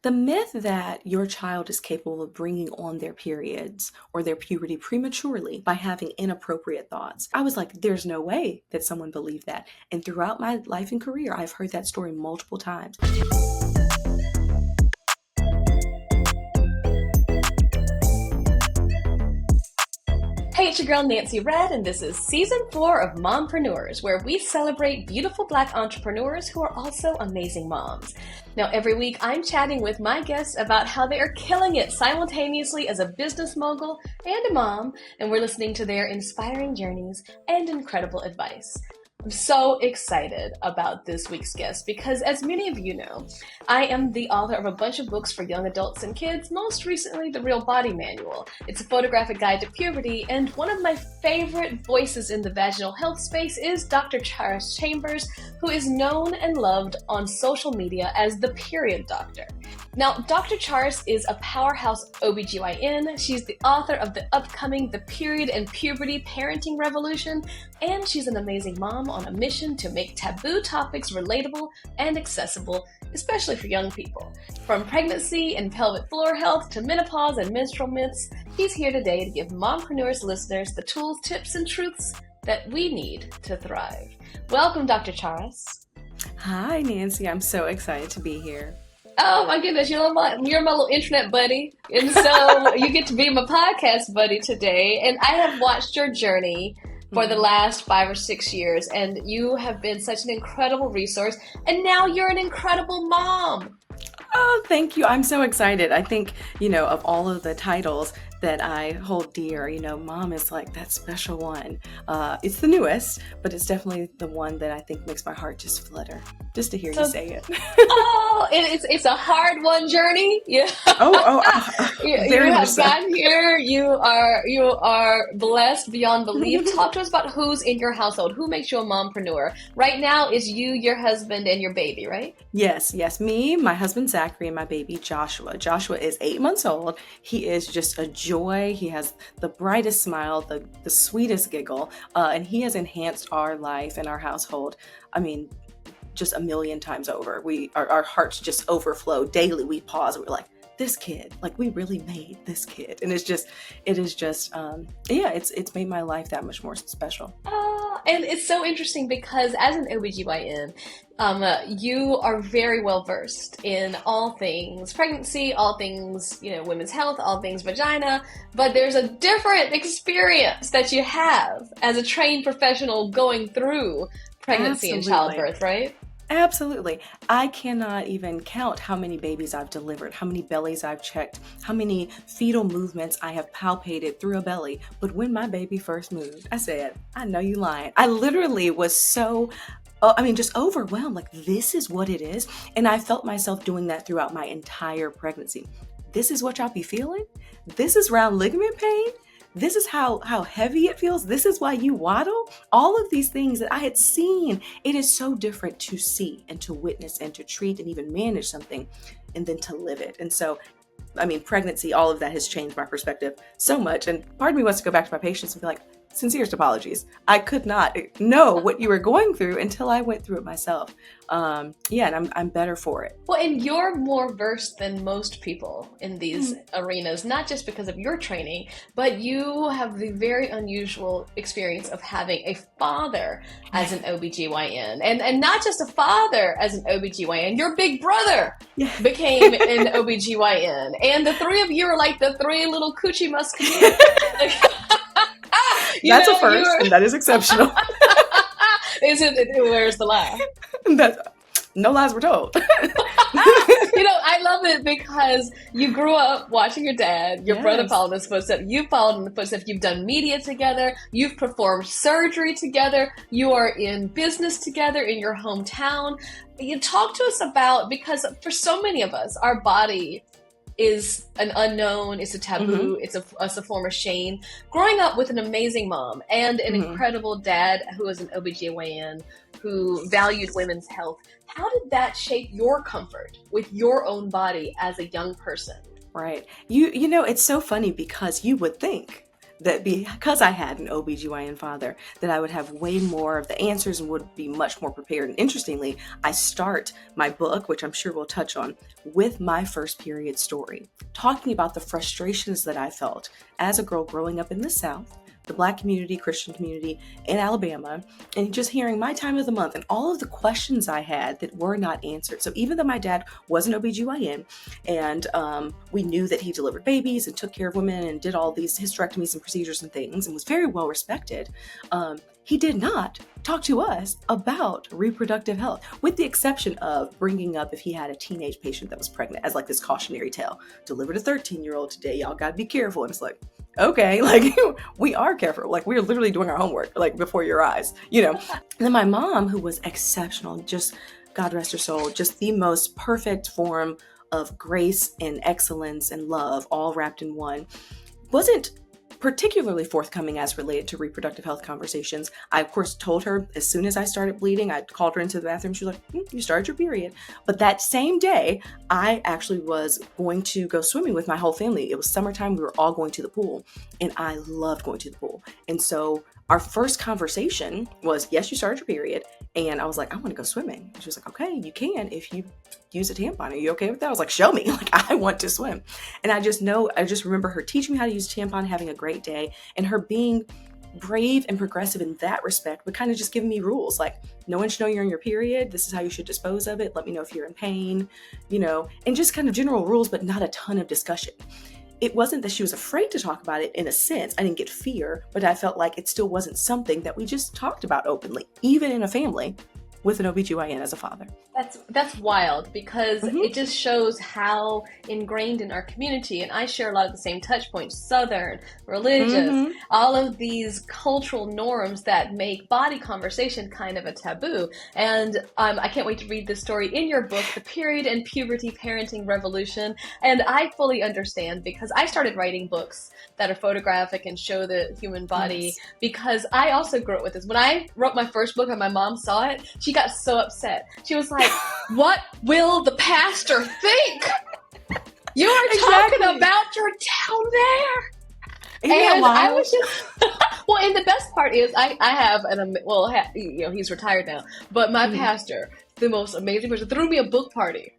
The myth that your child is capable of bringing on their periods or their puberty prematurely by having inappropriate thoughts. I was like, there's no way that someone believed that. And throughout my life and career, I've heard that story multiple times. Hey, it's your girl Nancy Red, and this is Season 4 of Mompreneurs, where we celebrate beautiful Black entrepreneurs who are also amazing moms. Now, every week I'm chatting with my guests about how they are killing it simultaneously as a business mogul and a mom, and we're listening to their inspiring journeys and incredible advice. I'm so excited about this week's guest because, as many of you know, I am the author of a bunch of books for young adults and kids, most recently The Real Body Manual. It's a photographic guide to puberty, and one of my favorite voices in the vaginal health space is Dr. Charis Chambers, who is known and loved on social media as the Period Doctor. Now, Dr. Charis is a powerhouse OB-GYN. She's the author of the upcoming The Period and Puberty Parenting Revolution, and she's an amazing mom on a mission to make taboo topics relatable and accessible, especially for young people. From pregnancy and pelvic floor health to menopause and menstrual myths, she's here today to give Mompreneurs listeners the tools, tips, and truths that we need to thrive. Welcome, Dr. Charis. Hi, Nancy. I'm so excited to be here. Oh my goodness, you're my little internet buddy. And so you get to be my podcast buddy today. And I have watched your journey for the last 5 or 6 years, and you have been such an incredible resource. And now you're an incredible mom. Oh, thank you. I'm so excited. I think, of all of the titles that I hold dear, mom is like that special one. It's the newest, but it's definitely the one that I think makes my heart just flutter, just to hear you say it. It's a hard one journey. Yeah. Very you much have so. gotten here. You are blessed beyond belief. Talk to us about who's in your household. Who makes you a mompreneur? Right now is you, your husband, and your baby, right? Yes. Me, my husband Zachary, and my baby Joshua. Joshua is 8 months old. He is just a joy. He has the brightest smile, the sweetest giggle, and he has enhanced our life and our household. I mean, just a million times over. Our hearts just overflow daily. We pause and we're like, this kid, like we really made this kid. And it's made my life that much more special. And it's so interesting because as an OB-GYN, you are very well versed in all things pregnancy, all things, women's health, all things vagina, but there's a different experience that you have as a trained professional going through pregnancy and childbirth, right? Absolutely. I cannot even count how many babies I've delivered, how many bellies I've checked, how many fetal movements I have palpated through a belly. But when my baby first moved, I said, I know you lying. I literally was so, just overwhelmed. Like, this is what it is. And I felt myself doing that throughout my entire pregnancy. This is what y'all be feeling? This is round ligament pain? This is how heavy it feels. This is why you waddle. All of these things that I had seen. It is so different to see and to witness and to treat and even manage something and then to live it. And so, pregnancy, all of that has changed my perspective so much. And part of me wants to go back to my patients and be like, sincerest apologies. I could not know what you were going through until I went through it myself. And I'm better for it. Well, and you're more versed than most people in these arenas, not just because of your training, but you have the very unusual experience of having a father as an OB-GYN. And not just a father as an OB-GYN, your big brother became an OB-GYN. And the three of you are like the three little coochie musketeers. That's a first, and that is exceptional. Where's the lie? No lies were told. I love it because you grew up watching your dad, your brother followed in his footsteps, you followed in the footsteps, you've done media together, you've performed surgery together, you are in business together in your hometown. You talk to us about, because for so many of us, our body is an unknown, it's a taboo, it's a form of shame. Growing up with an amazing mom and an incredible dad who was an OB-GYN, who valued women's health, how did that shape your comfort with your own body as a young person? Right. It's so funny because you would think that because I had an OB-GYN father, that I would have way more of the answers and would be much more prepared. And interestingly, I start my book, which I'm sure we'll touch on, with my first period story, talking about the frustrations that I felt as a girl growing up in the South, the Black community, Christian community in Alabama, and just hearing my time of the month and all of the questions I had that were not answered. So even though my dad was an OB-GYN and we knew that he delivered babies and took care of women and did all these hysterectomies and procedures and things and was very well respected, he did not talk to us about reproductive health, with the exception of bringing up if he had a teenage patient that was pregnant as like this cautionary tale. Delivered a 13-year-old today, y'all gotta be careful. And it's like, okay, like we are careful. Like we're literally doing our homework, like before your eyes, you know. And then my mom, who was exceptional, just God rest her soul, just the most perfect form of grace and excellence and love all wrapped in one, wasn't particularly forthcoming as related to reproductive health conversations. I, of course, told her as soon as I started bleeding, I called her into the bathroom. She was like, you started your period. But that same day, I actually was going to go swimming with my whole family. It was summertime. We were all going to the pool, and I loved going to the pool. And so our first conversation was, yes, you started your period. And I was like, I want to go swimming. And she was like, okay, you can if you use a tampon. Are you okay with that? I was like, show me. Like, I want to swim. And I just remember her teaching me how to use a tampon, having a great day, and her being brave and progressive in that respect, but kind of just giving me rules. Like, no one should know you're on your period. This is how you should dispose of it. Let me know if you're in pain, you know, and just kind of general rules, but not a ton of discussion. It wasn't that she was afraid to talk about it in a sense. I didn't get fear, but I felt like it still wasn't something that we just talked about openly, even in a family with an OB-GYN as a father. That's wild, because it just shows how ingrained in our community, and I share a lot of the same touch points, Southern, religious, all of these cultural norms that make body conversation kind of a taboo. And I can't wait to read this story in your book, The Period and Puberty Parenting Revolution. And I fully understand, because I started writing books that are photographic and show the human body, because I also grew up with this. When I wrote my first book and my mom saw it, she got so upset. She was like, what will the pastor think? You are talking about your town there. And I was just, well, and the best part is I have you know, he's retired now, but my pastor, the most amazing person, threw me a book party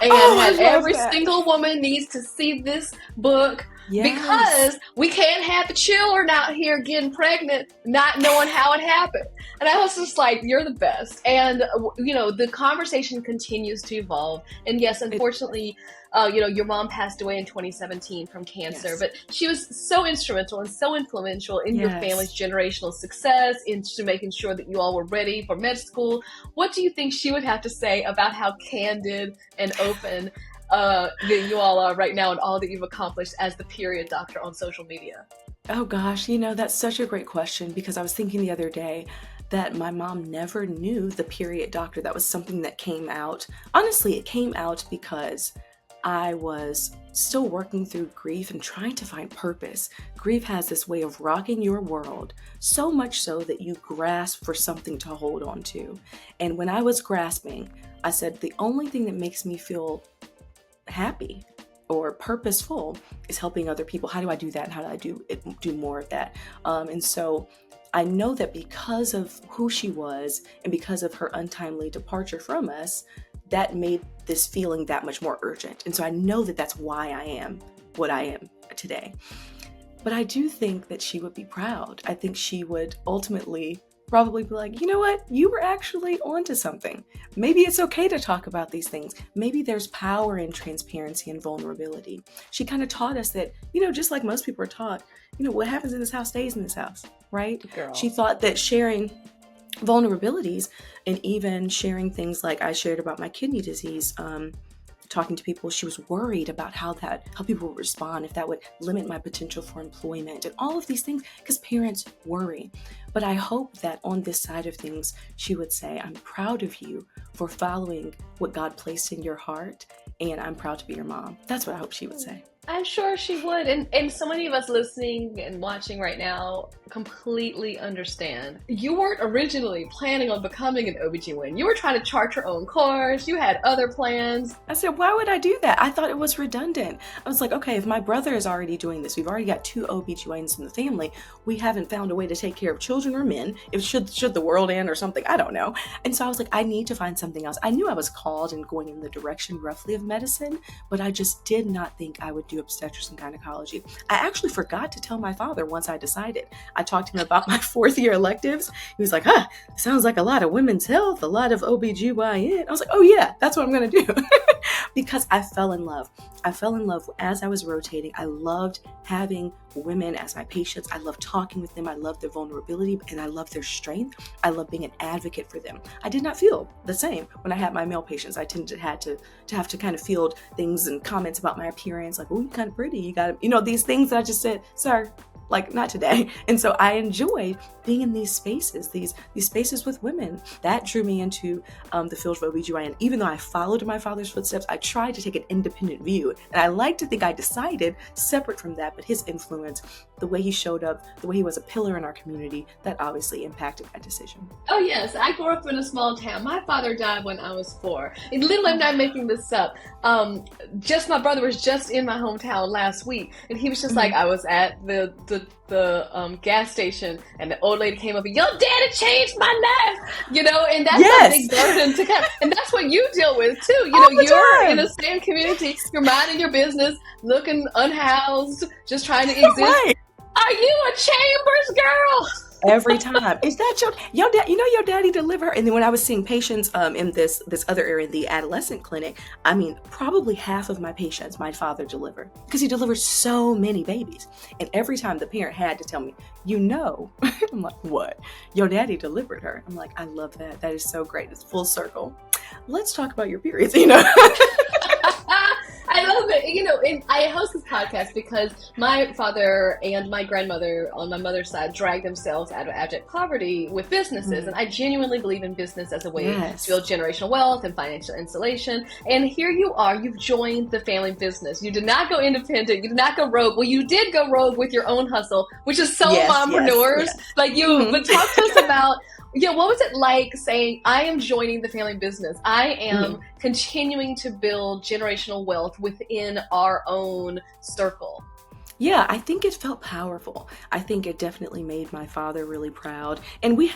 and had every single woman needs to see this book. Because we can't have the children out here getting pregnant, not knowing how it happened. And I was just like, you're the best. And, you know, the conversation continues to evolve. And yes, unfortunately, you know, your mom passed away in 2017 from cancer, but she was so instrumental and so influential in your family's generational success, into making sure that you all were ready for med school. What do you think she would have to say about how candid and open that you all are right now and all that you've accomplished as the period doctor on social media? Oh gosh, you know, that's such a great question, because I was thinking the other day that my mom never knew the period doctor. That was something that came out. Honestly, it came out because I was still working through grief and trying to find purpose. Grief has this way of rocking your world, so much so that you grasp for something to hold on to. And when I was grasping, I said, the only thing that makes me feel happy or purposeful is helping other people. How do I do that? And how do I do more of that? And so I know that because of who she was and because of her untimely departure from us, that made this feeling that much more urgent. And so I know that that's why I am what I am today. But I do think that she would be proud. I think she would ultimately probably be like, you know what? You were actually onto something. Maybe it's okay to talk about these things. Maybe there's power in transparency and vulnerability. She kind of taught us that, you know, just like most people are taught, you know, what happens in this house stays in this house, right? Girl. She thought that sharing vulnerabilities and even sharing things like I shared about my kidney disease, talking to people, she was worried about how people would respond, if that would limit my potential for employment and all of these things, because parents worry. But I hope that on this side of things, she would say, I'm proud of you for following what God placed in your heart, and I'm proud to be your mom. That's what I hope she would say. I'm sure she would. And so many of us listening and watching right now completely understand. You weren't originally planning on becoming an OB-GYN. You were trying to chart your own course. You had other plans. I said, why would I do that? I thought it was redundant. I was like, okay, if my brother is already doing this, we've already got 2 OB-GYNs in the family. We haven't found a way to take care of children or men. If should the world end or something, I don't know. And so I was like, I need to find something else. I knew I was called and going in the direction roughly of medicine, but I just did not think I would do obstetrics and gynecology. I actually forgot to tell my father once I decided. I talked to him about my 4th year electives. He was like, sounds like a lot of women's health, a lot of OB-GYN. I was like, oh yeah, that's what I'm going to do. Because I fell in love. I fell in love as I was rotating. I loved having women as my patients. I loved talking with them. I loved their vulnerability and I loved their strength. I loved being an advocate for them. I did not feel the same when I had my male patients. I tended to have to kind of field things and comments about my appearance, like, oh, you're kind of pretty. You got to, these things that I just said, sir, like, not today. And so I enjoyed being in these spaces, these spaces with women. That drew me into the field of OB-GYN. Even though I followed in my father's footsteps, I tried to take an independent view. And I like to think I decided separate from that, but his influence, the way he showed up, the way he was a pillar in our community, that obviously impacted my decision. Oh yes, I grew up in a small town. My father died when I was 4. And literally, I'm not making this up. Just my brother was just in my hometown last week, and he was just like, I was at the gas station, and the old lady came up and, your daddy changed my life, and that's a big burden to carry. And that's what you deal with too. You're in the same community, you're minding your business, looking unhoused, just trying to exist. Right. Are you a Chambers girl? Every time. Is that your dad? Your daddy delivered. And then when I was seeing patients in this other area, the adolescent clinic, I mean, probably half of my patients, my father delivered, because he delivered so many babies. And every time the parent had to tell me, I'm like, what? Your daddy delivered her. I'm like, I love that. That is so great. It's full circle. Let's talk about your periods, I love it. And I host this podcast because my father and my grandmother on my mother's side dragged themselves out of abject poverty with businesses. And I genuinely believe in business as a way to build generational wealth and financial insulation. And here you are, you've joined the family business. You did not go independent. You did not go rogue. Well, you did go rogue with your own hustle, which is so mompreneurs. Like but talk to us about, what was it like saying, I am joining the family business. I am continuing to build generational wealth within our own circle. Yeah, I think it felt powerful. I think it definitely made my father really proud. And we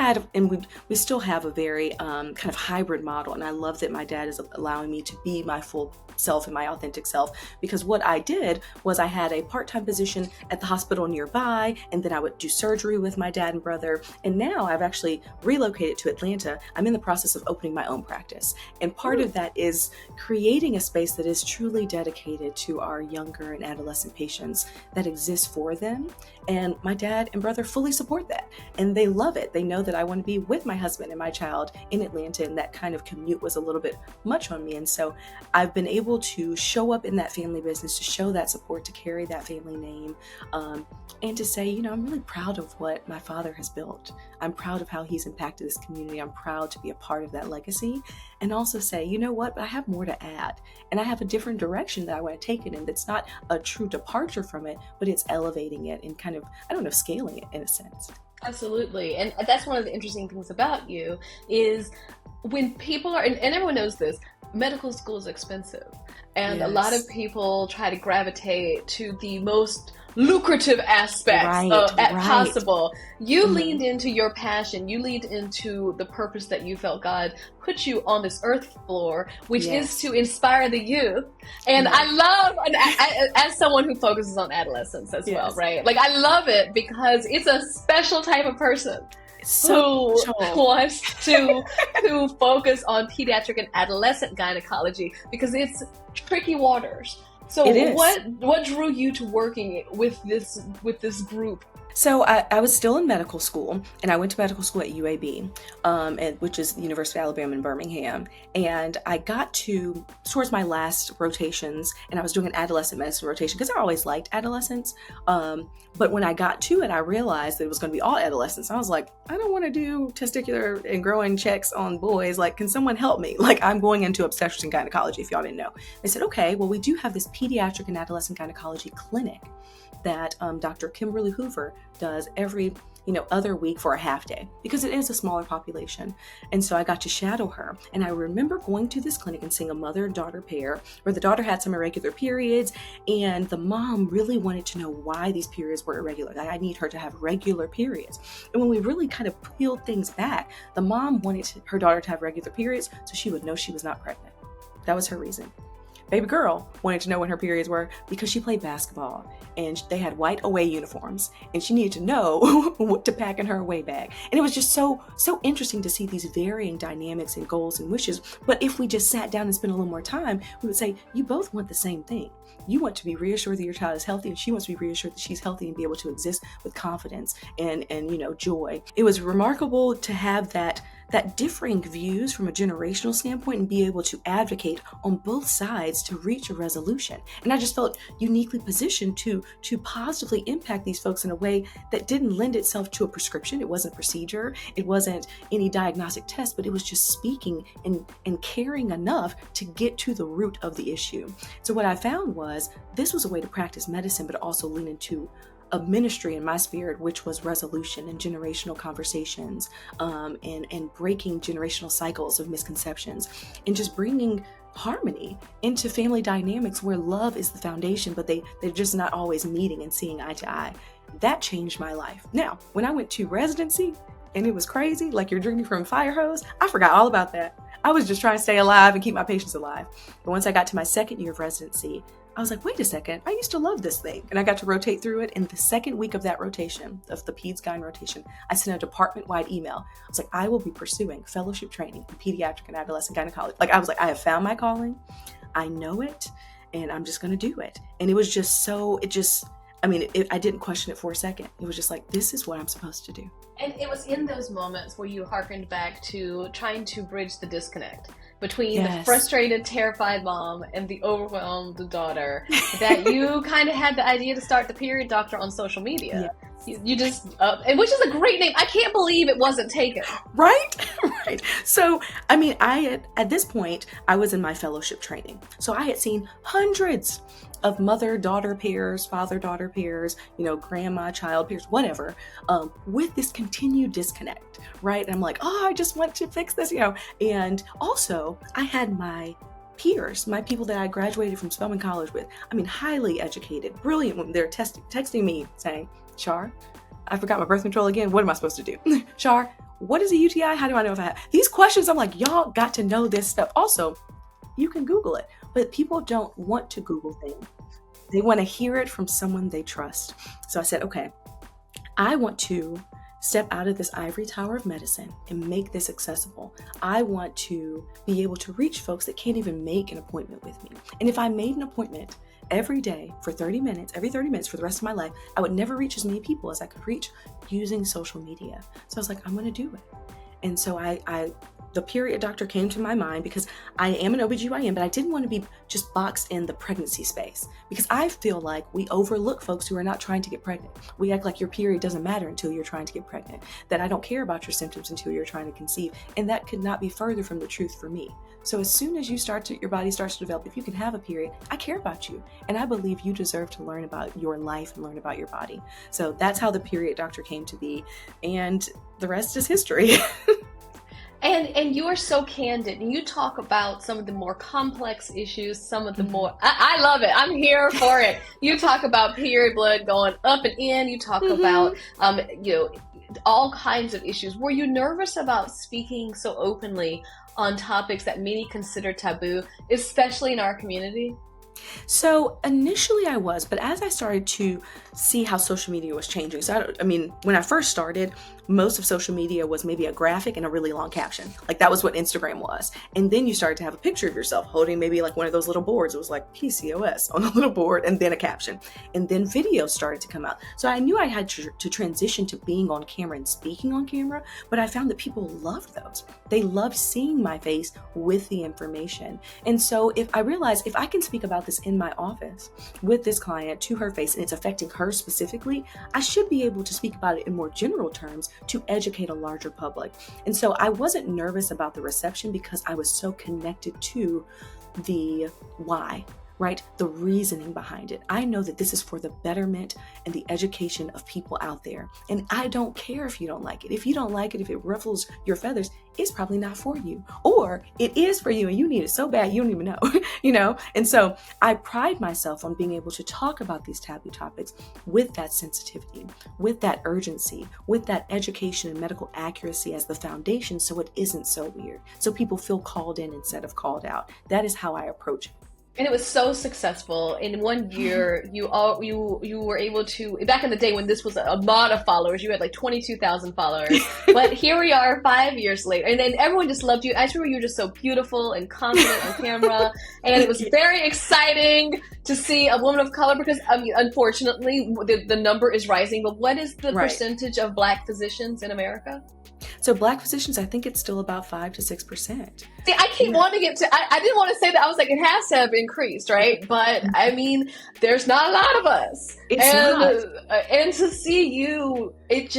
still have a very kind of hybrid model. And I love that my dad is allowing me to be my full self and my authentic self, because what I did was I had a part-time position at the hospital nearby, and then I would do surgery with my dad and brother. And now I've actually relocated to Atlanta. I'm in the process of opening my own practice. And part of that is creating a space that is truly dedicated to our younger and adolescent patients, that exists for them. And my dad and brother fully support that. And they love it. They know that I want to be with my husband and my child in Atlanta, and that kind of commute was a little bit much on me. And so I've been able to show up in that family business, to show that support, to carry that family name, and to say, I'm really proud of what my father has built. I'm proud of how he's impacted this community. I'm proud to be a part of that legacy. And also say, but I have more to add. And I have a different direction that I want to take it in, that's not a true departure from it, but it's elevating it and kind of, scaling it in a sense. Absolutely. And that's one of the interesting things about you is when people are, and everyone knows this, medical school is expensive. And a lot of people try to gravitate to the most lucrative aspects possible. You leaned into your passion. You leaned into the purpose that you felt God put you on this earth floor, which is to inspire the youth. And I love, as someone who focuses on adolescents as well, right? Like, I love it because it's a special type of person who wants to focus on pediatric and adolescent gynecology, because it's tricky waters. So what drew you to working with this group? So I was still in medical school, and I went to medical school at UAB, which is the University of Alabama in Birmingham. And I got towards my last rotations, and I was doing an adolescent medicine rotation because I always liked adolescents. But when I got to it, I realized that it was going to be all adolescents. I was like, I don't want to do testicular and growing checks on boys. Like, can someone help me? Like, I'm going into obstetrics and gynecology, if y'all didn't know. They said, okay, well, we do have this pediatric and adolescent gynecology clinic that Dr. Kimberly Hoover does every other week for a half day, because it is a smaller population. And so I got to shadow her. And I remember going to this clinic and seeing a mother-daughter pair where the daughter had some irregular periods, and the mom really wanted to know why these periods were irregular. Like, I need her to have regular periods. And when we really kind of peeled things back, the mom wanted her daughter to have regular periods so she would know she was not pregnant. That was her reason. Baby girl wanted to know when her periods were because she played basketball and they had white away uniforms and she needed to know what to pack in her away bag. And it was just so interesting to see these varying dynamics and goals and wishes. But if we just sat down and spent a little more time, we would say, you both want the same thing. You want to be reassured that your child is healthy, and she wants to be reassured that she's healthy and be able to exist with confidence and joy. It was remarkable to have that differing views from a generational standpoint and be able to advocate on both sides to reach a resolution. And I just felt uniquely positioned to positively impact these folks in a way that didn't lend itself to a prescription. It wasn't a procedure. It wasn't any diagnostic test, but it was just speaking and caring enough to get to the root of the issue. So what I found was this was a way to practice medicine, but also lean into a ministry in my spirit, which was resolution and generational conversations, and breaking generational cycles of misconceptions, and just bringing harmony into family dynamics where love is the foundation, but they're just not always meeting and seeing eye to eye. That changed my life. Now, when I went to residency, and it was crazy, like you're drinking from a fire hose, I forgot all about that. I was just trying to stay alive and keep my patients alive. But once I got to my second year of residency, I was like, wait a second, I used to love this thing. And I got to rotate through it. In the second week of that rotation, of the Peds-Gyn rotation, I sent a department-wide email. I was like, I will be pursuing fellowship training in pediatric and adolescent gynecology. Like, I was like, I have found my calling. I know it, and I'm just going to do it. And it was just I didn't question it for a second. It was just like, this is what I'm supposed to do. And it was in those moments where you hearkened back to trying to bridge the disconnect between the frustrated, terrified mom and the overwhelmed daughter, that you kind of had the idea to start the Period Doctor on social media. Yes. You just, which is a great name. I can't believe it wasn't taken. Right? Right. So, at this point, I was in my fellowship training. So I had seen hundreds of mother-daughter pairs, father-daughter pairs, grandma-child pairs, whatever, with this continued disconnect, right? And I'm like, I just want to fix this, And also, I had my peers, my people that I graduated from Spelman College with, highly educated, brilliant women. They're texting me saying, Char, I forgot my birth control again. What am I supposed to do? Char, what is a UTI? How do I know if I have? These questions, I'm like, y'all got to know this stuff. Also, you can Google it, but people don't want to Google things. They want to hear it from someone they trust. So I said, okay, I want to step out of this ivory tower of medicine and make this accessible. I want to be able to reach folks that can't even make an appointment with me. And if I made an appointment every day for 30 minutes for the rest of my life, I would never reach as many people as I could reach using social media. So I was like, I'm going to do it. And so the Period Doctor came to my mind because I am an OB-GYN, but I didn't want to be just boxed in the pregnancy space, because I feel like we overlook folks who are not trying to get pregnant. We act like your period doesn't matter until you're trying to get pregnant, that I don't care about your symptoms until you're trying to conceive. And that could not be further from the truth for me. So as soon as your body starts to develop, if you can have a period, I care about you. And I believe you deserve to learn about your life and learn about your body. So that's how the Period Doctor came to be. And the rest is history. And you are so candid, and you talk about some of the more complex issues, some of the more, I love it. I'm here for it. You talk about period blood going up and in. You talk about, all kinds of issues. Were you nervous about speaking so openly on topics that many consider taboo, especially in our community? So initially I was, but as I started to see how social media was changing, so I mean, when I first started, most of social media was maybe a graphic and a really long caption. Like that was what Instagram was. And then you started to have a picture of yourself holding maybe like one of those little boards. It was like PCOS on a little board and then a caption. And then videos started to come out. So I knew I had to transition to being on camera and speaking on camera, but I found that people loved those. They loved seeing my face with the information. And so if I realized if I can speak about this in my office with this client to her face and it's affecting her specifically, I should be able to speak about it in more general terms to educate a larger public. And so I wasn't nervous about the reception because I was so connected to the why, right? The reasoning behind it. I know that this is for the betterment and the education of people out there. And I don't care if you don't like it. If you don't like it, if it ruffles your feathers, it's probably not for you. Or it is for you and you need it so bad you don't even know, And so I pride myself on being able to talk about these taboo topics with that sensitivity, with that urgency, with that education and medical accuracy as the foundation so it isn't so weird. So people feel called in instead of called out. That is how I approach it. And it was so successful. In 1 year, you were able to, back in the day when this was a lot of followers, you had like 22,000 followers. But here we are 5 years later. And then everyone just loved you. I just remember you were just so beautiful and confident on camera. And it was very exciting to see a woman of color because, I mean, unfortunately, the number is rising. But what is the percentage of Black physicians in America? So Black physicians, I think it's still about 5 to 6%. See, I keep wanting it to, I didn't want to say that. I was like, it has to have increased, right? But I mean, there's not a lot of us. And to see you, it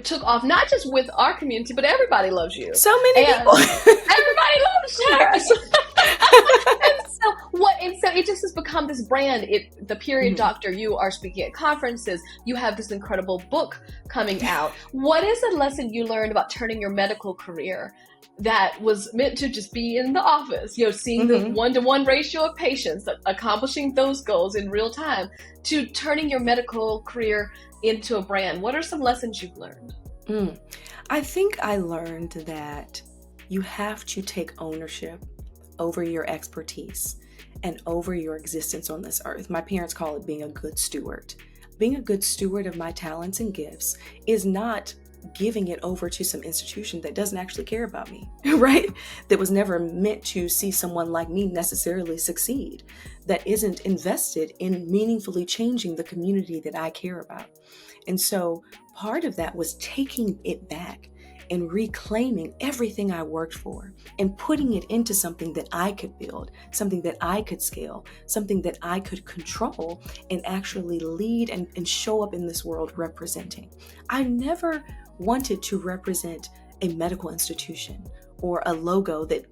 took off, not just with our community, but everybody loves you. So many people. Everybody loves Charis. And so it just has become this brand. The Period Doctor, you are speaking at conferences. You have this incredible book coming out. What is a lesson you learned about turning your medical career that was meant to just be in the office, seeing the 1-to-1 ratio of patients, accomplishing those goals in real time, to turning your medical career into a brand? What are some lessons you've learned? I think I learned that you have to take ownership over your expertise and over your existence on this earth. My parents call it being a good steward. Being a good steward of my talents and gifts is not giving it over to some institution that doesn't actually care about me, right? That was never meant to see someone like me necessarily succeed, that isn't invested in meaningfully changing the community that I care about. And so part of that was taking it back and reclaiming everything I worked for and putting it into something that I could build, something that I could scale, something that I could control and actually lead and show up in this world representing. I never wanted to represent a medical institution or a logo that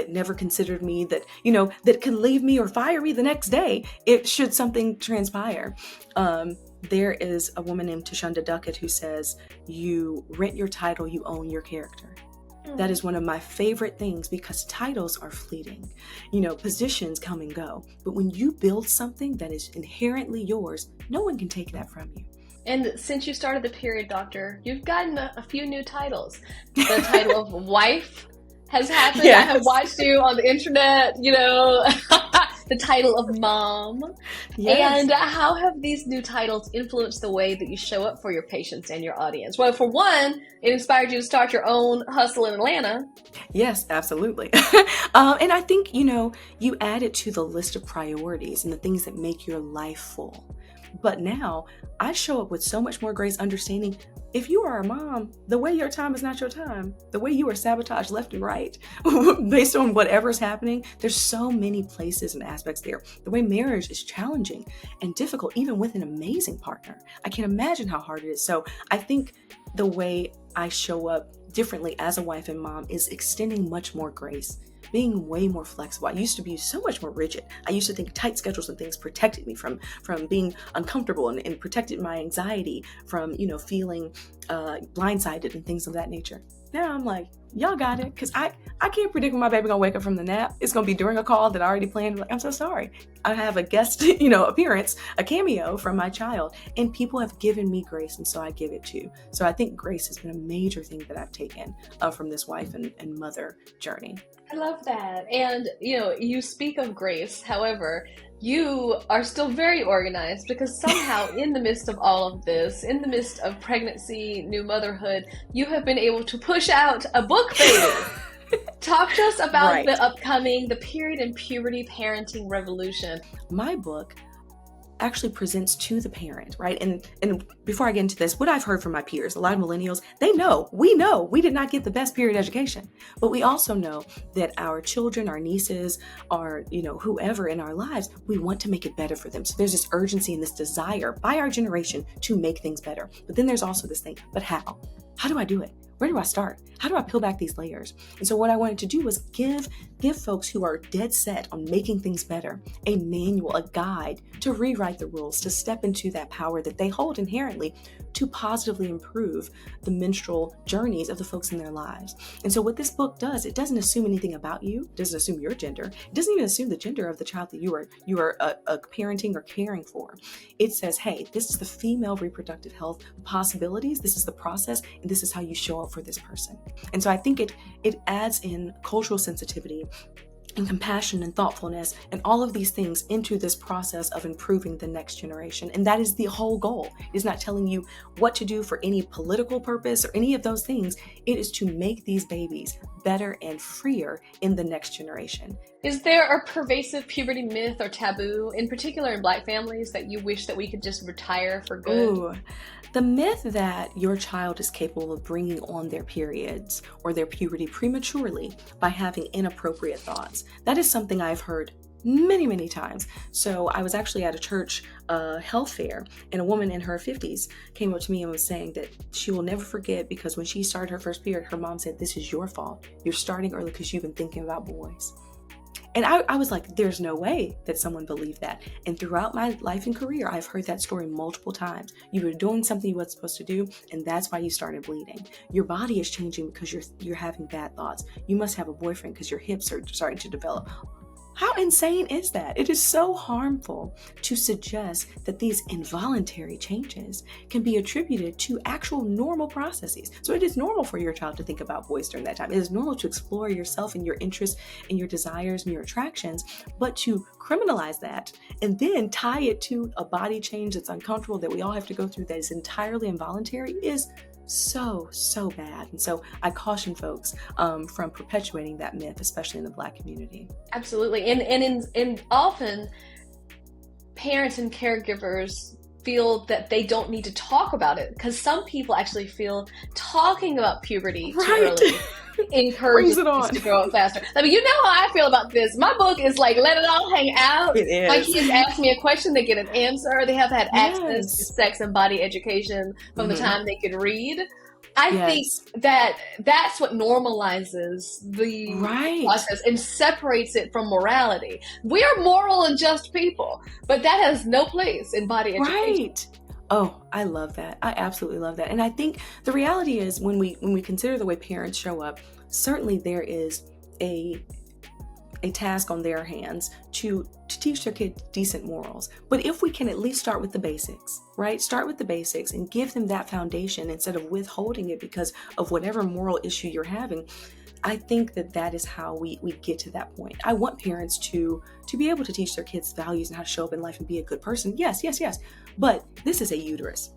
never considered me, that can leave me or fire me the next day should something transpire. There is a woman named Tashonda Duckett who says, you rent your title, you own your character. That is one of my favorite things because titles are fleeting. Positions come and go. But when you build something that is inherently yours, no one can take that from you. And since you started the Period Doctor, you've gotten a few new titles. The title of wife has happened. Yes. I have watched you on the internet, the title of mom. Yes. And how have these new titles influenced the way that you show up for your patients and your audience? Well, for one, it inspired you to start your own hustle in Atlanta. Yes, absolutely. And I think, you add it to the list of priorities and the things that make your life full. But now I show up with so much more grace, understanding if you are a mom, the way your time is not your time, the way you are sabotaged left and right based on whatever's happening, there's so many places and aspects there. The way marriage is challenging and difficult, even with an amazing partner. I can't imagine how hard it is. So I think the way I show up differently as a wife and mom is extending much more grace, being way more flexible. I used to be so much more rigid. I used to think tight schedules and things protected me from being uncomfortable and protected my anxiety from, feeling blindsided and things of that nature. Now I'm like, y'all got it, because I can't predict when my baby gonna wake up from the nap. It's gonna be during a call that I already planned. Like, I'm so sorry. I have a guest, appearance, a cameo from my child, and people have given me grace, and so I give it too. So I think grace has been a major thing that I've taken from this wife and mother journey. I love that. And, you speak of grace. However, You are still very organized because somehow in the midst of all of this, in the midst of pregnancy, new motherhood, you have been able to push out a book, baby. Talk to us about the upcoming, the period and puberty parenting revolution. My book actually presents to the parent, right? And before I get into this, what I've heard from my peers, a lot of millennials, we did not get the best period education, but we also know that our children, our nieces, our, whoever in our lives, we want to make it better for them. So there's this urgency and this desire by our generation to make things better. But then there's also this thing, but how? How do I do it? Where do I start? How do I peel back these layers? And so what I wanted to do was give folks who are dead set on making things better a manual, a guide to rewrite the rules, to step into that power that they hold inherently to positively improve the menstrual journeys of the folks in their lives. And so what this book does, it doesn't assume anything about you. It doesn't assume your gender. It doesn't even assume the gender of the child that you are parenting or caring for. It says, hey, this is the female reproductive health possibilities. This is the process, and this is how you show up for this person. And so I think it adds in cultural sensitivity and compassion and thoughtfulness and all of these things into this process of improving the next generation. And that is the whole goal. It is not telling you what to do for any political purpose or any of those things. It is to make these babies better and freer in the next generation. Is there a pervasive puberty myth or taboo, in particular in Black families, that you wish that we could just retire for good? Ooh, the myth that your child is capable of bringing on their periods or their puberty prematurely by having inappropriate thoughts. That is something I've heard many, many times. So I was actually at a church health fair, and a woman in her 50s came up to me and was saying that she will never forget, because when she started her first period, her mom said, "This is your fault. You're starting early because you've been thinking about boys." And I was like, there's no way that someone believed that. And throughout my life and career, I've heard that story multiple times. You were doing something you weren't supposed to do, and that's why you started bleeding. Your body is changing because you're having bad thoughts. You must have a boyfriend because your hips are starting to develop. How insane is that? It is so harmful to suggest that these involuntary changes can be attributed to actual normal processes. So it is normal for your child to think about boys during that time. It is normal to explore yourself and your interests and your desires and your attractions, but to criminalize that and then tie it to a body change that's uncomfortable that we all have to go through that is entirely involuntary is so bad. And so I caution folks from perpetuating that myth, especially in the Black community. Absolutely. And often parents and caregivers feel that they don't need to talk about it, because some people actually feel talking about puberty too early encourages kids to grow up faster. I mean, you know how I feel about this. My book is like, let it all hang out. It is. My kids ask me a question, they get an answer. They have had access to sex and body education from the time they could read. I think that that's what normalizes the process and separates it from morality. We are moral and just people, but that has no place in body education. Right. Oh, I love that. I absolutely love that. And I think the reality is when we consider the way parents show up, certainly there is a task on their hands to teach their kids decent morals. But if we can at least start with the basics, right? Start with the basics and give them that foundation instead of withholding it because of whatever moral issue you're having. I think that is how we get to that point. I want parents to be able to teach their kids values and how to show up in life and be a good person. Yes. But this is a uterus.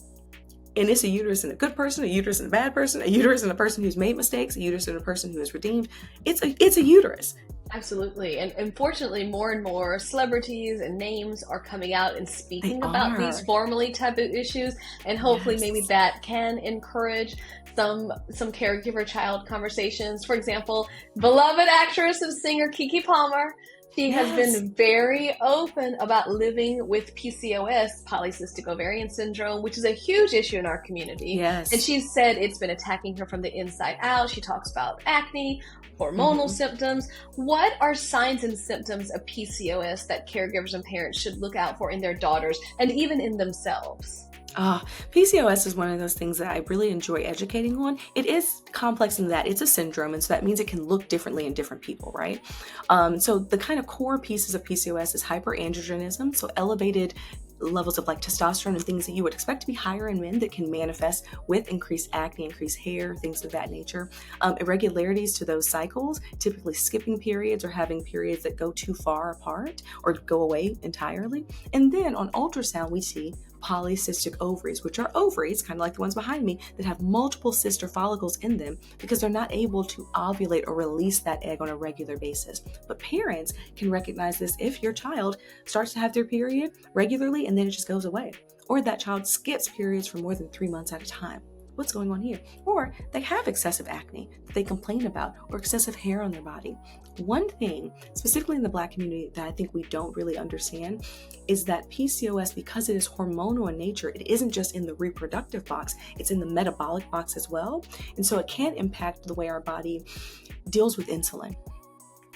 And it's a uterus in a good person, a uterus in a bad person, a uterus in a person who's made mistakes, a uterus in a person who is redeemed. It's a uterus. Absolutely. And unfortunately, more and more celebrities and names are coming out and speaking about these formerly taboo issues. And hopefully maybe that can encourage some caregiver child conversations. For example, beloved actress and singer Keke Palmer. She has been very open about living with PCOS, polycystic ovarian syndrome, which is a huge issue in our community. Yes. And she said it's been attacking her from the inside out. She talks about acne, hormonal symptoms. What are signs and symptoms of PCOS that caregivers and parents should look out for in their daughters and even in themselves? PCOS is one of those things that I really enjoy educating on. It is complex in that it's a syndrome, and so that means it can look differently in different people, right? So the kind of core pieces of PCOS is hyperandrogenism, so elevated levels of like testosterone and things that you would expect to be higher in men that can manifest with increased acne, increased hair, things of that nature. Irregularities to those cycles, typically skipping periods or having periods that go too far apart or go away entirely. And then on ultrasound, we see polycystic ovaries, which are ovaries, kind of like the ones behind me, that have multiple sister follicles in them because they're not able to ovulate or release that egg on a regular basis. But parents can recognize this if your child starts to have their period regularly and then it just goes away, or that child skips periods for more than 3 months at a time. What's going on here? Or they have excessive acne that they complain about, or excessive hair on their body. One thing, specifically in the Black community, that I think we don't really understand is that PCOS, because it is hormonal in nature, it isn't just in the reproductive box, it's in the metabolic box as well. And so it can impact the way our body deals with insulin.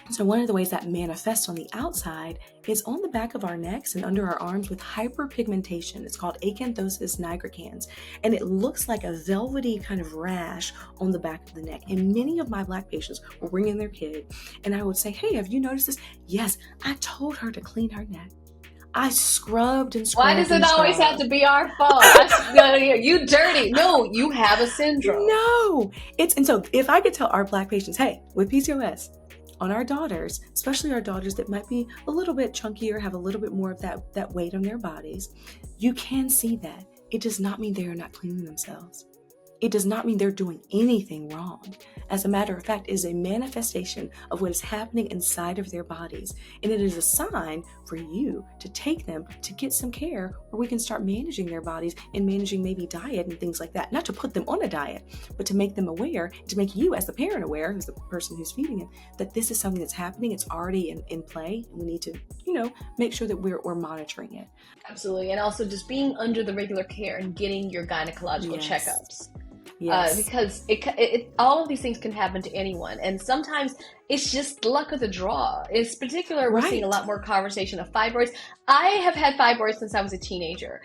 So one of the ways that manifests on the outside is on the back of our necks and under our arms with hyperpigmentation. It's called acanthosis nigricans, and it looks like a velvety kind of rash on the back of the neck. And many of my Black patients will bring in their kid, and I would say, "Hey, have you noticed this?" "Yes, I told her to clean her neck. I scrubbed and scrubbed." Why does it always have to be our fault? You dirty. No, you have a syndrome. No, and so if I could tell our Black patients, "Hey, with PCOS, on our daughters, especially our daughters that might be a little bit chunkier, have a little bit more of that weight on their bodies, you can see that. It does not mean they are not cleaning themselves. It does not mean they're doing anything wrong. As a matter of fact, it is a manifestation of what is happening inside of their bodies. And it is a sign for you to take them to get some care where we can start managing their bodies and managing maybe diet and things like that. Not to put them on a diet, but to make them aware, to make you as the parent aware, who's the person who's feeding it, that this is something that's happening. It's already in play. And we need to, make sure that we're monitoring it. Absolutely. And also just being under the regular care and getting your gynecological checkups. Yes. Because all of these things can happen to anyone. And sometimes it's just luck of the draw. It's particular, we're seeing a lot more conversation of fibroids. I have had fibroids since I was a teenager.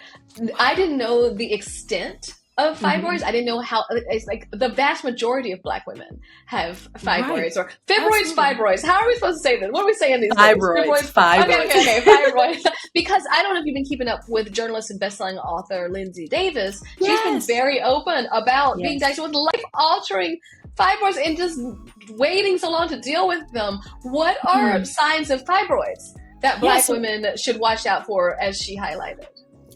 I didn't know the extent of fibroids. Mm-hmm. I didn't know how, it's like the vast majority of Black women have fibroids or fibroids, fibroids. How are we supposed to say this? What are we saying these days? Fibroids. Okay, fibroids. Because I don't know if you've been keeping up with journalist and bestselling author Lindsay Davis. She's been very open about being diagnosed with life-altering fibroids and just waiting so long to deal with them. What are signs of fibroids that Black women should watch out for, as she highlighted?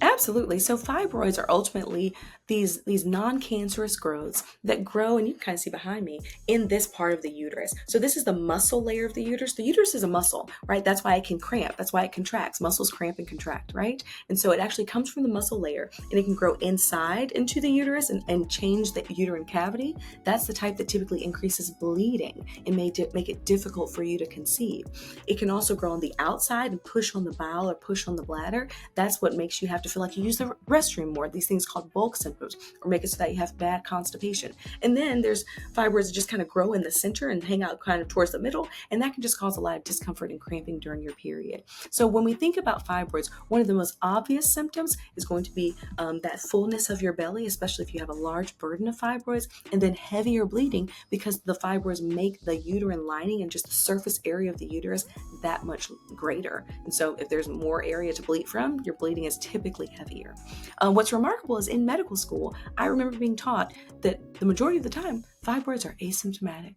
Absolutely. So fibroids are ultimately these non-cancerous growths that grow, and you can kind of see behind me, in this part of the uterus. So this is the muscle layer of the uterus. The uterus is a muscle, right? That's why it can cramp. That's why it contracts. Muscles cramp and contract, right? And so it actually comes from the muscle layer, and it can grow inside into the uterus and change the uterine cavity. That's the type that typically increases bleeding and make it difficult for you to conceive. It can also grow on the outside and push on the bowel or push on the bladder. That's what makes you have to feel like you use the restroom more. These things called bulk symptoms, or make it so that you have bad constipation. And then there's fibroids that just kind of grow in the center and hang out kind of towards the middle, and that can just cause a lot of discomfort and cramping during your period. So when we think about fibroids, one of the most obvious symptoms is going to be that fullness of your belly, especially if you have a large burden of fibroids, and then heavier bleeding because the fibroids make the uterine lining and just the surface area of the uterus that much greater. And so if there's more area to bleed from, your bleeding is typically heavier. What's remarkable is in medical school, I remember being taught that the majority of the time, fibroids are asymptomatic.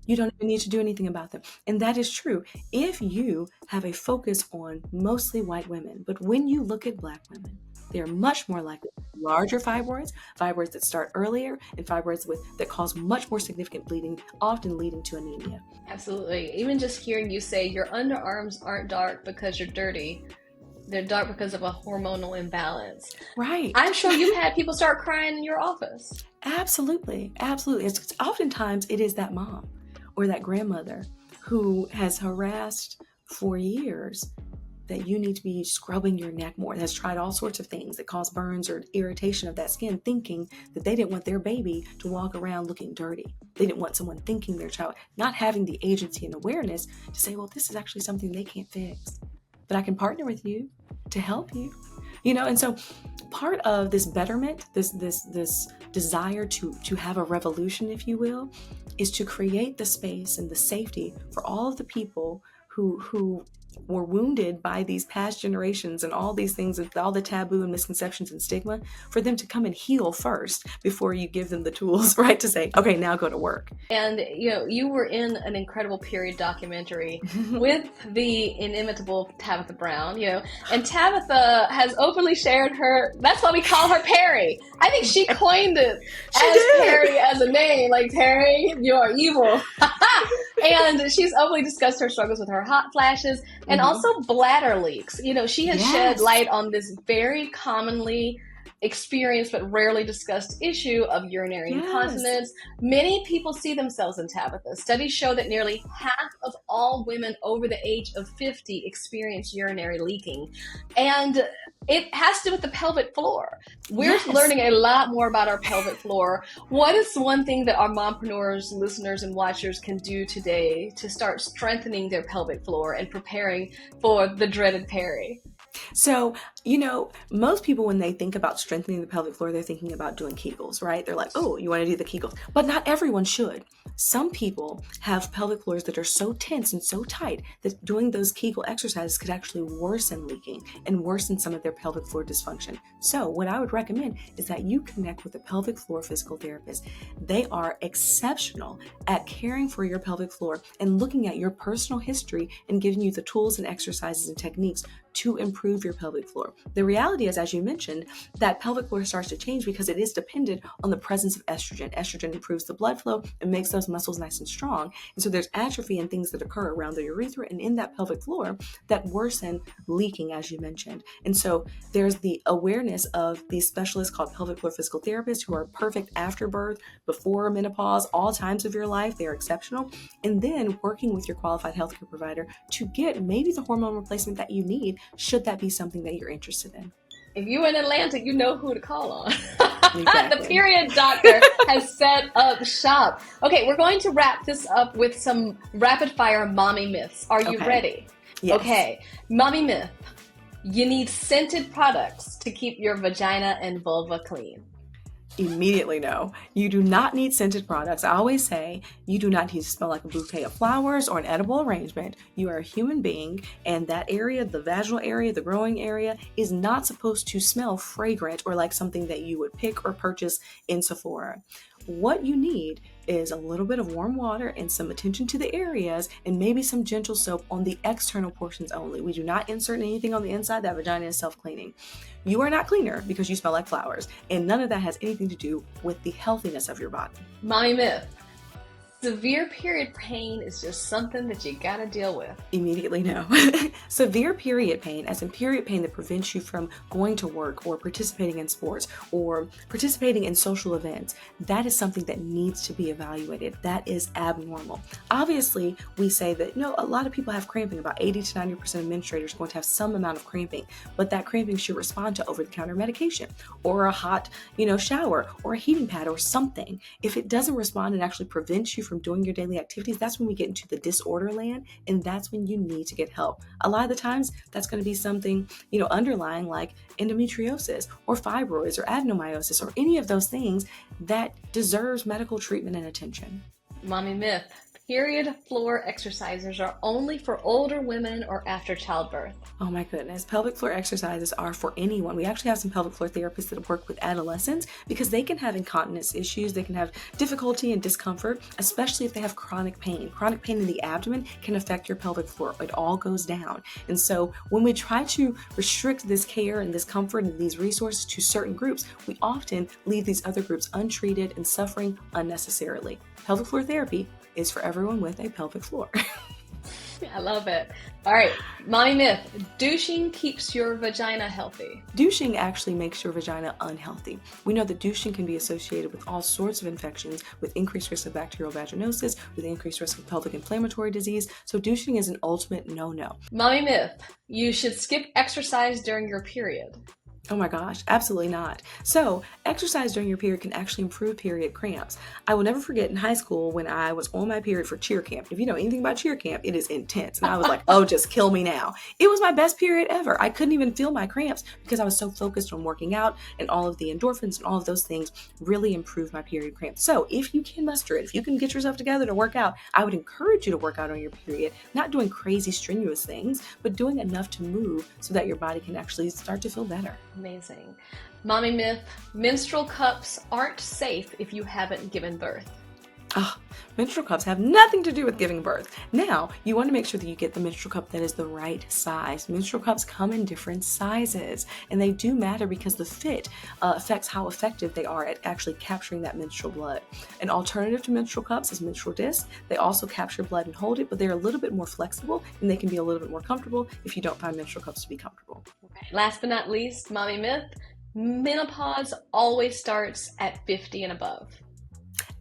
You don't even need to do anything about them. And that is true if you have a focus on mostly white women. But when you look at Black women, they are much more likely to have larger fibroids that start earlier, and fibroids that cause much more significant bleeding, often leading to anemia. Absolutely. Even just hearing you say your underarms aren't dark because you're dirty. They're dark because of a hormonal imbalance. Right. I'm sure you had people start crying in your office. Absolutely. Absolutely. It's oftentimes it is that mom or that grandmother who has harassed for years that you need to be scrubbing your neck more, has tried all sorts of things that cause burns or irritation of that skin, thinking that they didn't want their baby to walk around looking dirty. They didn't want someone thinking their child, not having the agency and awareness to say, well, this is actually something they can't fix, but I can partner with you to help you. And so part of this betterment, this desire to have a revolution, if you will, is to create the space and the safety for all of the people who were wounded by these past generations and all these things, all the taboo and misconceptions and stigma, for them to come and heal first before you give them the tools, right, to say, okay, now go to work. And you were in an incredible period documentary with the inimitable Tabitha Brown, and Tabitha has openly shared that's why we call her Perry. I think she coined it Perry as a name, like, Terry, you are evil. And she's openly discussed her struggles with her hot flashes and also bladder leaks. She has shed light on this very commonly experienced but rarely discussed issue of urinary incontinence. Many people see themselves in Tabitha. Studies show that nearly half of all women over the age of 50 experience urinary leaking. And it has to do with the pelvic floor. We're learning a lot more about our pelvic floor. What is one thing that our mompreneurs, listeners, and watchers can do today to start strengthening their pelvic floor and preparing for the dreaded Perry? So, most people, when they think about strengthening the pelvic floor, they're thinking about doing Kegels, right? They're like, oh, you want to do the Kegels. But not everyone should. Some people have pelvic floors that are so tense and so tight that doing those Kegel exercises could actually worsen leaking and worsen some of their pelvic floor dysfunction. So what I would recommend is that you connect with a pelvic floor physical therapist. They are exceptional at caring for your pelvic floor and looking at your personal history and giving you the tools and exercises and techniques to improve your pelvic floor. The reality is, as you mentioned, that pelvic floor starts to change because it is dependent on the presence of estrogen. Estrogen improves the blood flow and makes those muscles nice and strong. And so there's atrophy and things that occur around the urethra and in that pelvic floor that worsen leaking, as you mentioned. And so there's the awareness of these specialists called pelvic floor physical therapists who are perfect after birth, before menopause, all times of your life. They are exceptional. And then working with your qualified healthcare provider to get maybe the hormone replacement that you need, should that be something that you're interested in. If you're in Atlanta, you know who to call on. Exactly. The period doctor has set up shop. Okay, we're going to wrap this up with some rapid fire mommy myths. Are you ready? Yes. Okay, mommy myth. You need scented products to keep your vagina and vulva clean. Immediately no. You do not need scented products. I always say you do not need to smell like a bouquet of flowers or an edible arrangement. You are a human being, and that area, the vaginal area, the growing area, is not supposed to smell fragrant or like something that you would pick or purchase in Sephora. What you need is a little bit of warm water and some attention to the areas and maybe some gentle soap on the external portions only. We do not insert anything on the inside. That vagina is self-cleaning. You are not cleaner because you smell like flowers, and none of that has anything to do with the healthiness of your body. Mommy myth. Severe period pain is just something that you gotta deal with. Immediately no. Severe period pain, as in period pain that prevents you from going to work or participating in sports or participating in social events, that is something that needs to be evaluated. That is abnormal. Obviously, we say that, a lot of people have cramping. About 80 to 90% of menstruators are going to have some amount of cramping, but that cramping should respond to over-the-counter medication or a hot, shower or a heating pad or something. If it doesn't respond and actually prevents you from doing your daily activities, that's when we get into the disorder land, and that's when you need to get help. A lot of the times that's going to be something underlying, like endometriosis or fibroids or adenomyosis or any of those things that deserves medical treatment and attention. Mommy myth. Period floor exercises are only for older women or after childbirth. Oh my goodness. Pelvic floor exercises are for anyone. We actually have some pelvic floor therapists that work with adolescents because they can have incontinence issues. They can have difficulty and discomfort, especially if they have chronic pain. Chronic pain in the abdomen can affect your pelvic floor. It all goes down. And so when we try to restrict this care and this comfort and these resources to certain groups, we often leave these other groups untreated and suffering unnecessarily. Pelvic floor therapy is for everyone with a pelvic floor. I love it. All right, mommy myth. Douching keeps your vagina healthy. Douching actually makes your vagina unhealthy. We know that douching can be associated with all sorts of infections, with increased risk of bacterial vaginosis, with increased risk of pelvic inflammatory disease. So douching is an ultimate no-no. Mommy myth. You should skip exercise during your period. Oh my gosh, absolutely not. So, exercise during your period can actually improve period cramps. I will never forget in high school when I was on my period for cheer camp. If you know anything about cheer camp, it is intense. And I was like, oh, just kill me now. It was my best period ever. I couldn't even feel my cramps because I was so focused on working out, and all of the endorphins and all of those things really improved my period cramps. So, if you can muster it, if you can get yourself together to work out, I would encourage you to work out on your period, not doing crazy strenuous things, but doing enough to move so that your body can actually start to feel better. Amazing. Mommy myth, menstrual cups aren't safe if you haven't given birth. Oh, menstrual cups have nothing to do with giving birth. Now, you want to make sure that you get the menstrual cup that is the right size. Menstrual cups come in different sizes, and they do matter because the fit affects how effective they are at actually capturing that menstrual blood. An alternative to menstrual cups is menstrual discs. They also capture blood and hold it, but they're a little bit more flexible, and they can be a little bit more comfortable if you don't find menstrual cups to be comfortable. Okay. Last but not least, mommy myth, menopause always starts at 50 and above.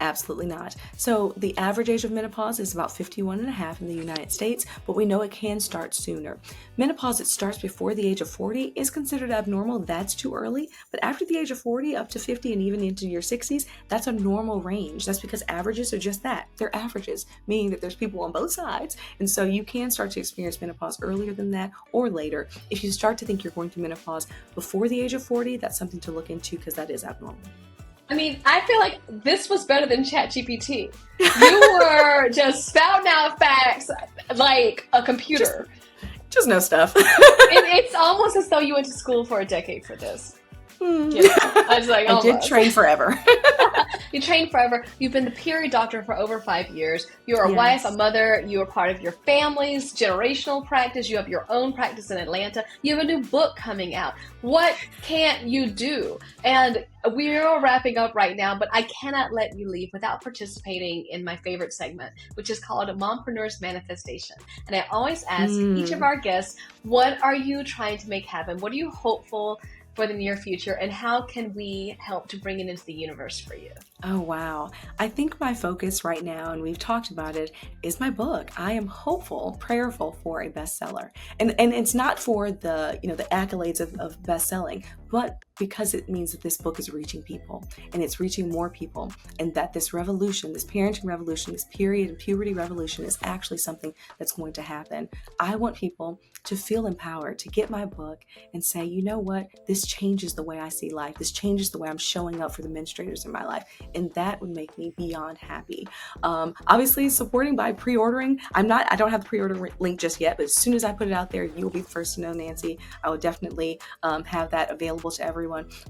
Absolutely not. So the average age of menopause is about 51 and a half in the United States, but we know it can start sooner. Menopause that starts before the age of 40 is considered abnormal. That's too early. But after the age of 40, up to 50 and even into your 60s, that's a normal range. That's because averages are just that. They're averages, meaning that there's people on both sides. And so you can start to experience menopause earlier than that or later. If you start to think you're going to menopause before the age of 40, that's something to look into because that is abnormal. I mean, I feel like this was better than ChatGPT. You were just spouting out facts like a computer. Just know stuff. It's almost as though you went to school for a decade for this. You know, I was like, I did train forever. You trained forever. You've been the period doctor for over 5 years. You're a wife, a mother. You are part of your family's generational practice. You have your own practice in Atlanta. You have a new book coming out. What can't you do? And we're wrapping up right now, but I cannot let you leave without participating in my favorite segment, which is called a Mompreneurs Manifestation. And I always ask each of our guests, what are you trying to make happen? What are you hopeful for the near future, and how can we help to bring it into the universe for you? Oh, wow. I think my focus right now, and we've talked about it, is my book. I am hopeful, prayerful for a bestseller. And it's not for the accolades of best-selling, but because it means that this book is reaching people and it's reaching more people, and that this revolution, this parenting revolution, this period and puberty revolution is actually something that's going to happen. I want people to feel empowered, to get my book and say, you know what, this changes the way I see life. This changes the way I'm showing up for the menstruators in my life. And that would make me beyond happy. Obviously, supporting by pre-ordering. I don't have the pre-order link just yet, but as soon as I put it out there, you'll be the first to know, Nancy. I will definitely have that available to everyone.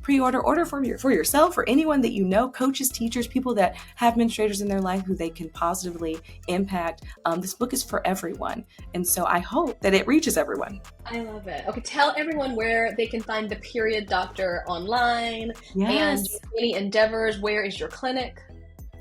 Order for yourself or anyone that you know, coaches, teachers, people that have menstruators in their life who they can positively impact. This book is for everyone. And so I hope that it reaches everyone. I love it. Okay, tell everyone where they can find the Period Doctor online and any endeavors. Where is your clinic?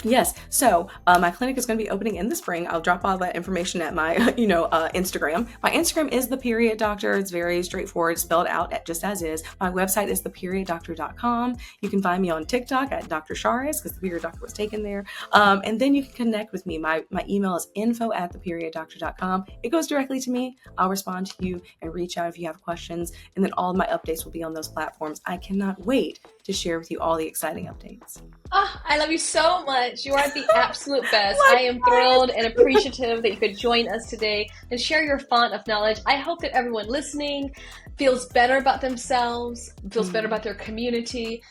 Yes. So my clinic is going to be opening in the spring. I'll drop all that information at my, Instagram. My Instagram is The Period Doctor. It's very straightforward, spelled out just as is. My website is theperiod.doctor.com. You can find me on TikTok at Dr. Charis because the Period Doctor was taken there. And then you can connect with me. My email is info@theperiod.doctor.com. It goes directly to me. I'll respond to you and reach out if you have questions. And then all of my updates will be on those platforms. I cannot wait to share with you all the exciting updates. Oh, I love you so much. You are the absolute best. I am thrilled and appreciative that you could join us today and share your font of knowledge. I hope that everyone listening feels better about themselves, feels better about their community,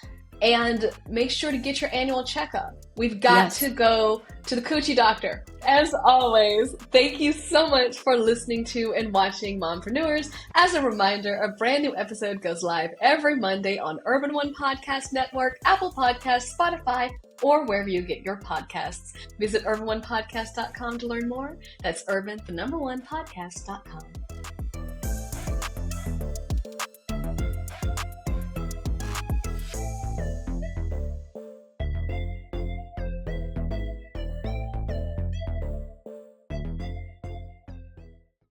and make sure to get your annual checkup. We've got to go to the Coochie Doctor. As always, thank you so much for listening to and watching Mompreneurs. As a reminder, a brand new episode goes live every Monday on Urban One Podcast Network, Apple Podcasts, Spotify, or wherever you get your podcasts. Visit urban1podcast.com to learn more. That's urban1podcast.com.